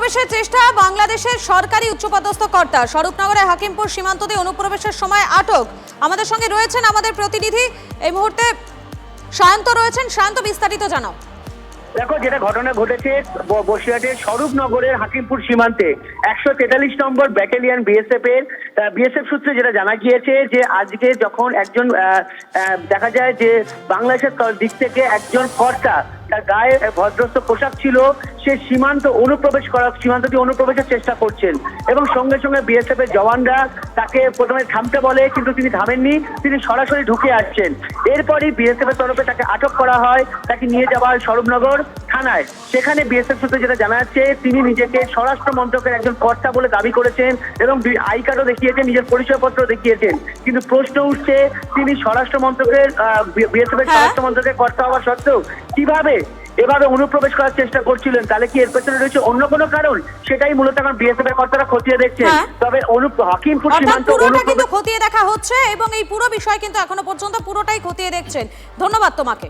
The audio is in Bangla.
অনুপ্রবেশের চেষ্টা বাংলাদেশের সরকারি উচ্চপদস্থ কর্তা স্বরূপনগরের হাকিমপুর সীমান্ত দিয়ে অনুপ্রবেশের সময় আটক। আমাদের সঙ্গে রয়েছেন আমাদের প্রতিনিধি এই মুহূর্তে সায়ন্ত রয়েছেন। সায়ন্ত, বিস্তারিত জানাও। দেখো, যেটা ঘটনা ঘটেছে বসিরহাটের স্বরূপনগরের হাকিমপুর সীমান্তে 143 নম্বর ব্যাটালিয়ন বিএসএফ সূত্রে যেটা জানা গিয়েছে যে আজকে যখন একজন দেখা যায় যে বাংলাদেশের দিক থেকে একজন কর্তা, তার গায়ে ভদ্রস্থ পোশাক ছিল, সে সীমান্ত দিয়ে অনুপ্রবেশের চেষ্টা করছেন এবং সঙ্গে সঙ্গে বিএসএফ এর জওয়ানরা তাকে প্রথমে থামতে বলে, কিন্তু তিনি থামেননি, তিনি সরাসরি ঢুকে আসছেন। এরপরই বিএসএফ এর তরফে তাকে আটক করা হয়, তাকে নিয়ে যাওয়া হয় স্বরূপনগর থানায়। সেখানে বিএসএফ সূত্রে যেটা জানা যাচ্ছে, তিনি নিজেকে স্বরাষ্ট্র মন্ত্রকের একজন কর্তা বলে দাবি করেছেন এবং আই কার্ডও দেখিয়েছেন, নিজের পরিচয়পত্র দেখিয়েছেন। কিন্তু প্রশ্ন উঠছে, তিনি স্বরাষ্ট্র মন্ত্রকের বিএসএফ এর স্বরাষ্ট্র মন্ত্রকের কর্তা হওয়া সত্ত্বেও কিভাবে এভাবে অনুপ্রবেশ করার চেষ্টা করছিলেন? তাহলে কি এর পেছনে রয়েছে অন্য কোনো কারণ? সেটাই মূলত এখন বিএসএফ এর কর্তারা খতিয়ে দেখছেন। তবে হাকিমপুর সীমান্ত কিন্তু খতিয়ে দেখা হচ্ছে এবং এই পুরো বিষয় কিন্তু এখনো পর্যন্ত পুরোটাই খতিয়ে দেখছেন। ধন্যবাদ তোমাকে।